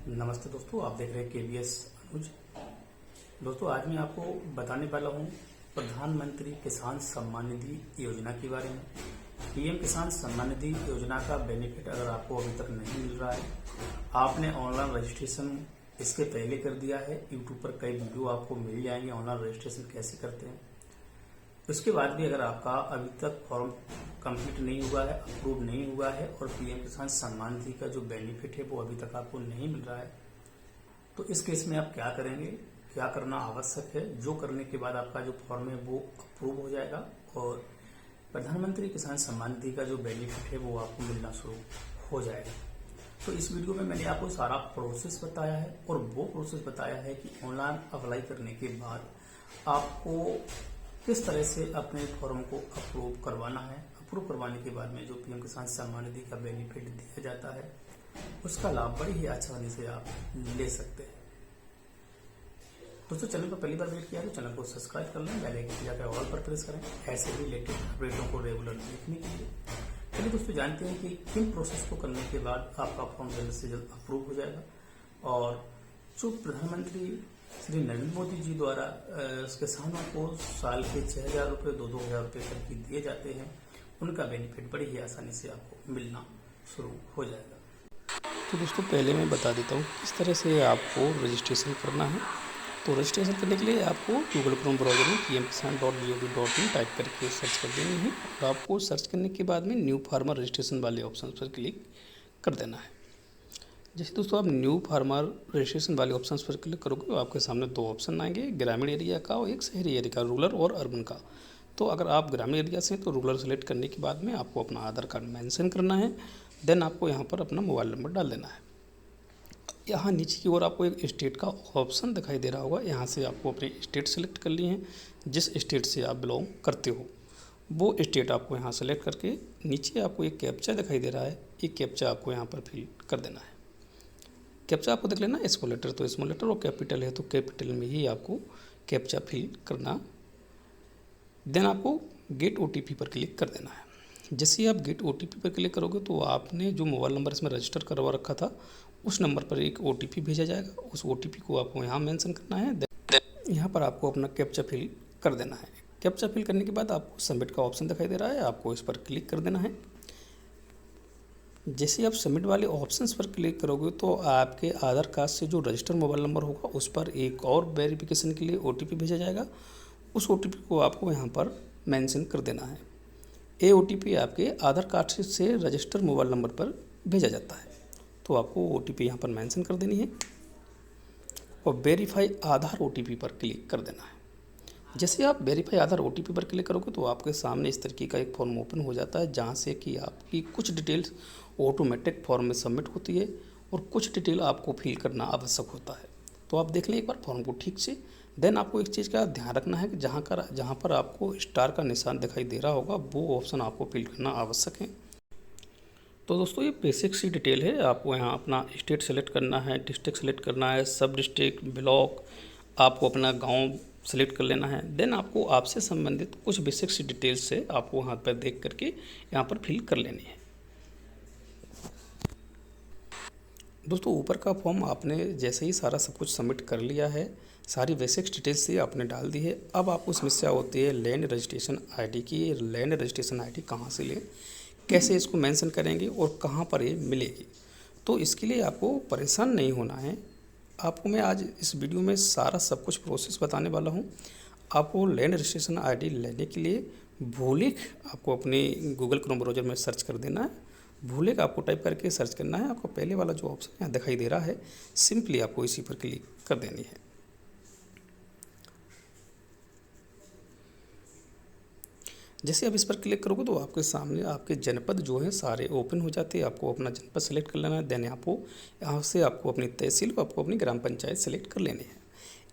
नमस्ते दोस्तों, आप देख रहे हैं केबीएस अनुज। दोस्तों, आज मैं आपको बताने वाला हूं प्रधानमंत्री किसान सम्मान निधि योजना के बारे में। पीएम किसान सम्मान निधि योजना का बेनिफिट अगर आपको अभी तक नहीं मिल रहा है, आपने ऑनलाइन रजिस्ट्रेशन इसके पहले कर दिया है। यूट्यूब पर कई वीडियो आपको मिल जाएंगे ऑनलाइन रजिस्ट्रेशन कैसे करते हैं। उसके बाद भी अगर आपका अभी तक फॉर्म कंप्लीट नहीं हुआ है, अप्रूव नहीं हुआ है और पीएम किसान सम्मान निधि का जो बेनिफिट है वो अभी तक आपको नहीं मिल रहा है, तो इस केस में आप क्या करेंगे, क्या करना आवश्यक है, जो करने के बाद आपका जो फॉर्म है वो अप्रूव हो जाएगा और प्रधानमंत्री किसान सम्मान निधि का जो बेनिफिट है वो आपको मिलना शुरू हो जाएगा। तो इस वीडियो में मैंने आपको सारा प्रोसेस बताया है और वो प्रोसेस बताया है कि ऑनलाइन अप्लाई करने के बाद आपको किस तरह से अपने फॉर्म को अप्रूव करवाना है। अप्रूव करवाने के बाद में जो पीएम किसान सम्मान निधि का बेनिफिट दिया जाता है उसका लाभ बड़ी ही आसानी से आप ले सकते हैं। दोस्तों, चैनल पर पहली बार विजिट किया तो चैनल को सब्सक्राइब कर लें, बेल आइकन जाकर ऑल पर प्रेस करें ऐसे ही लेटेस्ट अपडेटों को रेगुलर देखने के लिए। चलिए दोस्तों, जानते हैं कि किन प्रोसेस को करने के बाद आपका फॉर्म जल्द से जल्द अप्रूव हो जाएगा और जो प्रधानमंत्री श्री नरेंद्र मोदी जी द्वारा किसानों को साल के 6,000 रुपये 2,000 रुपये करके दिए जाते हैं, उनका बेनिफिट बड़ी ही आसानी से आपको मिलना शुरू हो जाएगा। तो दोस्तों, पहले मैं बता देता हूँ किस तरह से आपको रजिस्ट्रेशन करना है। तो रजिस्ट्रेशन करने के लिए आपको गूगल क्रोम ब्राउजर में pmkisan.gov.in टाइप करके सर्च कर देनी है और आपको सर्च करने के बाद में न्यू फार्मर रजिस्ट्रेशन वाले ऑप्शन पर क्लिक कर देना है। जैसे दोस्तों आप न्यू फार्मर रजिस्ट्रेशन वाले ऑप्शन पर क्लिक करोगे तो आपके सामने दो ऑप्शन आएंगे, ग्रामीण एरिया का और एक शहरी एरिया का, रूरल और अर्बन का। तो अगर आप ग्रामीण एरिया से तो रूरल सेलेक्ट करने के बाद में आपको अपना आधार कार्ड मेंशन करना है। देन आपको यहाँ पर अपना मोबाइल नंबर डाल देना है। यहाँ नीचे की ओर आपको एक स्टेट का ऑप्शन दिखाई दे रहा होगा, यहाँ से आपको अपनी स्टेट सेलेक्ट कर ली है। जिस स्टेट से आप बिलोंग करते हो वो स्टेट आपको यहाँ सेलेक्ट करके नीचे आपको एक कैप्चा दिखाई दे रहा है, एक कैप्चा आपको यहाँ पर फिल कर देना है। कैप्चा आपको देख लेना, स्मॉल लेटर तो स्मॉल लेटर और कैपिटल है तो कैपिटल में ही आपको कैप्चा फिल करना। देन आपको गेट ओटीपी पर क्लिक कर देना है। जैसे ही आप गेट ओटीपी पर क्लिक करोगे तो आपने जो मोबाइल नंबर इसमें रजिस्टर करवा रखा था उस नंबर पर एक ओटीपी भेजा जाएगा। उस ओटीपी को आपको यहाँ मेंशन करना है। यहाँ पर आपको अपना कैप्चा फिल कर देना है। कैप्चा फिल करने के बाद आपको सबमिट का ऑप्शन दिखाई दे रहा है, आपको इस पर क्लिक कर देना है। जैसे आप सबमिट वाले ऑप्शंस पर क्लिक करोगे तो आपके आधार कार्ड से जो रजिस्टर्ड मोबाइल नंबर होगा उस पर एक और वेरिफिकेशन के लिए ओटीपी भेजा जाएगा। उस ओटीपी को आपको यहाँ पर मेंशन कर देना है। ये ओटीपी आपके आधार कार्ड से रजिस्टर्ड मोबाइल नंबर पर भेजा जाता है, तो आपको ओटीपी यहाँ पर मेंशन कर देनी है और वेरीफाई आधार ओटीपी पर क्लिक कर देना है। जैसे आप वेरीफाई आधार ओटीपी पर क्लिक करोगे तो आपके सामने इस तरीके का एक फॉर्म ओपन हो जाता है, जहाँ से कि आपकी कुछ डिटेल्स ऑटोमेटिक फॉर्म में सबमिट होती है और कुछ डिटेल आपको फिल करना आवश्यक होता है। तो आप देख लें एक बार फॉर्म को ठीक से। देन आपको एक चीज़ का ध्यान रखना है कि जहाँ पर आपको स्टार का निशान दिखाई दे रहा होगा वो ऑप्शन आपको फिल करना आवश्यक है। तो दोस्तों ये बेसिक सी डिटेल है। आपको यहाँ अपना स्टेट सेलेक्ट करना है, डिस्ट्रिक्ट सेलेक्ट करना है, सब डिस्ट्रिक्ट, ब्लॉक, आपको अपना गांव सेलेक्ट कर लेना है। देन आपको आपसे संबंधित कुछ बेसिक सी डिटेल्स से आपको वहाँ पर देख करके यहाँ पर फिल कर लेनी है। दोस्तों ऊपर का फॉर्म आपने जैसे ही सारा सब कुछ सबमिट कर लिया है, सारी बेसिक डिटेल्स से आपने डाल दी है। अब आपको समस्या होती है लैंड रजिस्ट्रेशन आईडी की। लैंड रजिस्ट्रेशन आईडी कहाँ से लें, कैसे इसको मेंशन करेंगे और कहाँ पर ये मिलेगी। तो इसके लिए आपको परेशान नहीं होना है। आपको मैं आज इस वीडियो में सारा सब कुछ प्रोसेस बताने वाला हूँ। आपको लैंड रजिस्ट्रेशन आईडी लेने के लिए भूलिक आपको अपने गूगल क्रोम ब्राउजर में सर्च कर देना है। भूलिक आपको टाइप करके सर्च करना है। आपको पहले वाला जो ऑप्शन यहाँ दिखाई दे रहा है, सिंपली आपको इसी पर क्लिक कर देनी है। जैसे आप इस पर क्लिक करोगे तो आपके सामने आपके जनपद जो हैं सारे ओपन हो जाते हैं। आपको अपना जनपद सेलेक्ट कर लेना है। देन यहाँ से आपको अपनी तहसील को, आपको अपनी ग्राम पंचायत सेलेक्ट कर लेनी है।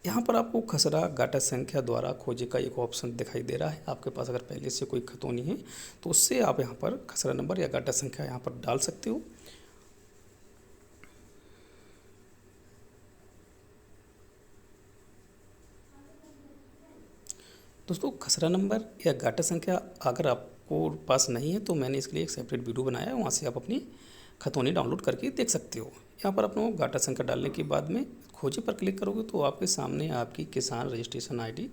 यहाँ पर आपको खसरा गाटा संख्या द्वारा खोजे का एक ऑप्शन दिखाई दे रहा है। आपके पास अगर पहले से कोई खतौनी है तो उससे आप यहाँ पर खसरा नंबर या गाटा संख्या यहाँ पर डाल सकते हो। दोस्तों खसरा नंबर या गाटा संख्या अगर आपको पास नहीं है तो मैंने इसके लिए एक सेपरेट वीडियो बनाया है, वहाँ से आप अपनी खतौनी डाउनलोड करके देख सकते हो। यहाँ पर अपना डाटा संख्या डालने के बाद में खोजे पर क्लिक करोगे तो आपके सामने आपकी किसान रजिस्ट्रेशन आईडी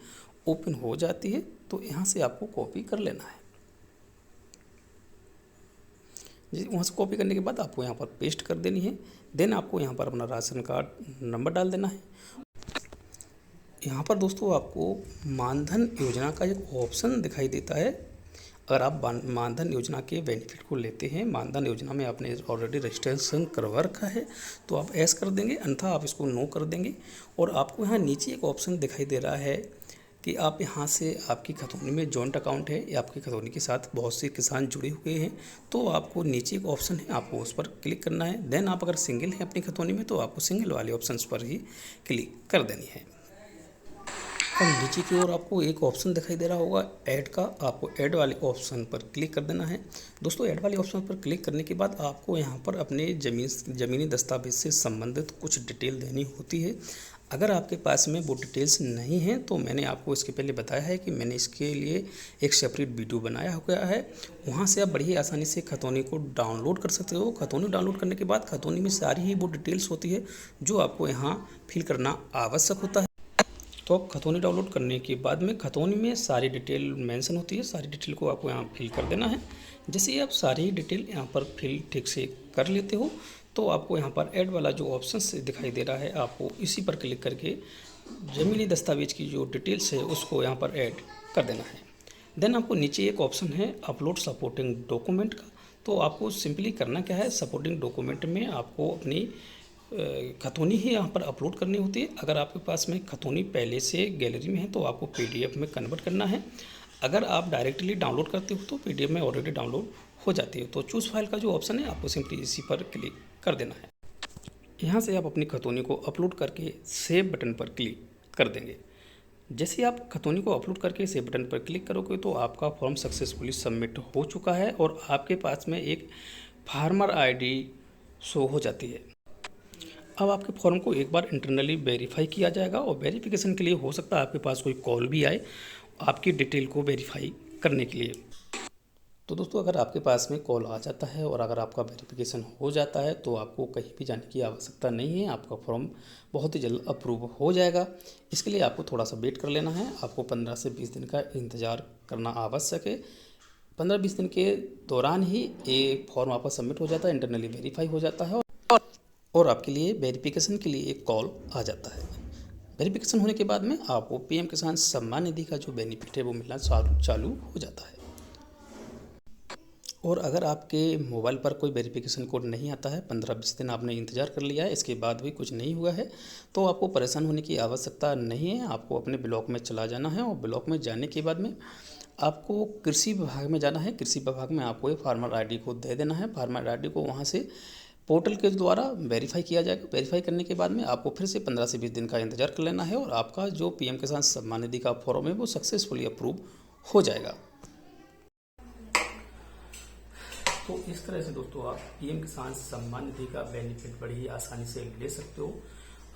ओपन हो जाती है। तो यहाँ से आपको कॉपी कर लेना है। वहाँ से कॉपी करने के बाद आपको यहाँ पर पेस्ट कर देनी है। देन आपको यहाँ पर अपना राशन कार्ड नंबर डाल देना है। यहाँ पर दोस्तों आपको मानधन योजना का एक ऑप्शन दिखाई देता है। अगर आप मानधन योजना के बेनिफिट को लेते हैं, मानधन योजना में आपने ऑलरेडी रजिस्ट्रेशन करवा रखा है, तो आप एस कर देंगे, अन्यथा आप इसको नो कर देंगे। और आपको यहाँ नीचे एक ऑप्शन दिखाई दे रहा है कि आप यहाँ से आपकी खतौनी में जॉइंट अकाउंट है या आपकी खतौनी के साथ बहुत से किसान जुड़े हुए हैं, तो आपको नीचे एक ऑप्शन है, आपको उस पर क्लिक करना है। देन आप अगर सिंगल हैं अपनी खतौनी में तो आपको सिंगल वाले ऑप्शन पर ही क्लिक कर देनी है। और नीचे की ओर आपको एक ऑप्शन दिखाई दे रहा होगा ऐड का, आपको ऐड वाले ऑप्शन पर क्लिक कर देना है। दोस्तों ऐड वाले ऑप्शन पर क्लिक करने के बाद आपको यहाँ पर अपने ज़मीनी दस्तावेज से संबंधित कुछ डिटेल देनी होती है। अगर आपके पास में वो डिटेल्स नहीं हैं तो मैंने आपको इसके पहले बताया है कि मैंने इसके लिए एक सेपरेट वीडियो बनाया हुआ है, वहाँ से आप बड़ी आसानी से खतौनी को डाउनलोड कर सकते हो। खतौनी डाउनलोड करने के बाद खतौनी में सारी ही वो डिटेल्स होती है जो आपको यहाँ फिल करना आवश्यक होता है। तो अब खतौनी डाउनलोड करने के बाद में खतौनी में सारी डिटेल मेंशन होती है, सारी डिटेल को आपको यहाँ फिल कर देना है। जैसे ही आप सारी डिटेल यहाँ पर फिल ठीक से कर लेते हो तो आपको यहाँ पर ऐड वाला जो ऑप्शन दिखाई दे रहा है, आपको इसी पर क्लिक करके ज़मीनी दस्तावेज की जो डिटेल्स है उसको यहाँ पर ऐड कर देना है। देन आपको नीचे एक ऑप्शन है अपलोड सपोर्टिंग डॉक्यूमेंट का, तो आपको सिंपली करना क्या है, सपोर्टिंग डॉक्यूमेंट में आपको अपनी खतौनी ही यहाँ पर अपलोड करनी होती है। अगर आपके पास में खतौनी पहले से गैलरी में है तो आपको PDF में कन्वर्ट करना है। अगर आप डायरेक्टली डाउनलोड करते हो तो PDF में ऑलरेडी डाउनलोड हो जाती है। तो चूज़ फाइल का जो ऑप्शन है आपको सिंपली इसी पर क्लिक कर देना है। यहाँ से आप अपनी खतौनी को अपलोड करके सेव बटन पर क्लिक कर देंगे। जैसे आप खतौनी को अपलोड करके सेव बटन पर क्लिक करोगे तो आपका फॉर्म सक्सेसफुली सबमिट हो चुका है और आपके पास में एक फार्मर ID शो हो जाती है। अब आपके फॉर्म को एक बार इंटरनली वेरीफाई किया जाएगा और वेरिफिकेशन के लिए हो सकता है आपके पास कोई कॉल भी आए आपकी डिटेल को वेरीफाई करने के लिए। तो दोस्तों अगर आपके पास में कॉल आ जाता है और अगर आपका वेरिफिकेशन हो जाता है तो आपको कहीं भी जाने की आवश्यकता नहीं है, आपका फॉर्म बहुत ही जल्द अप्रूव हो जाएगा। इसके लिए आपको थोड़ा सा वेट कर लेना है, आपको 15 से 20 दिन का इंतज़ार करना आवश्यक है। 15-20 दिन के दौरान ही ये फॉर्म आपका सबमिट हो जाता है, इंटरनली वेरीफाई हो जाता है और आपके लिए वेरिफिकेशन के लिए एक कॉल आ जाता है। वेरिफिकेशन होने के बाद में आपको PM किसान सम्मान निधि का जो बेनिफिट है वो मिलना चालू हो जाता है। और अगर आपके मोबाइल पर कोई वेरिफिकेशन कोड नहीं आता है, 15-20 दिन आपने इंतज़ार कर लिया है, इसके बाद भी कुछ नहीं हुआ है, तो आपको परेशान होने की आवश्यकता नहीं है। आपको अपने ब्लॉक में चला जाना है और ब्लॉक में जाने के बाद में आपको कृषि विभाग में जाना है। कृषि विभाग में आपको एक फार्मर ID को दे देना है। फार्मर ID को वहाँ से पोर्टल के द्वारा वेरीफाई किया जाएगा। वेरीफाई करने के बाद में आपको फिर से 15 से 20 दिन का इंतज़ार कर लेना है और आपका जो PM किसान सम्मान निधि का फॉर्म है वो सक्सेसफुली अप्रूव हो जाएगा। तो इस तरह से दोस्तों आप PM किसान सम्मान निधि का बेनिफिट बड़ी ही आसानी से ले सकते हो।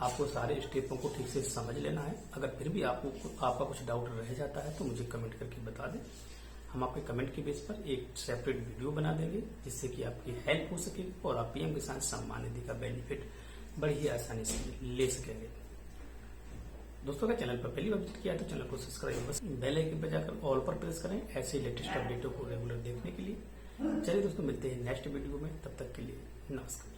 आपको सारे स्टेपों को ठीक से समझ लेना है। अगर फिर भी आपका कुछ डाउट रह जाता है तो मुझे कमेंट करके बता दें। हम आपके कमेंट के बेस पर एक सेपरेट वीडियो बना देंगे जिससे कि आपकी हेल्प हो सके और आप PM किसान सम्मान निधि का बेनिफिट बड़ी ही आसानी से ले सकेंगे। दोस्तों अगर चैनल पर पहली बार विजिट किया है तो चैनल को सब्सक्राइब बस बेल आइकन पर जाकर ऑल पर प्रेस करें ऐसे लेटेस्ट अपडेटों को रेगुलर देखने के लिए। चलिए दोस्तों मिलते हैं नेक्स्ट वीडियो में, तब तक के लिए नमस्कार।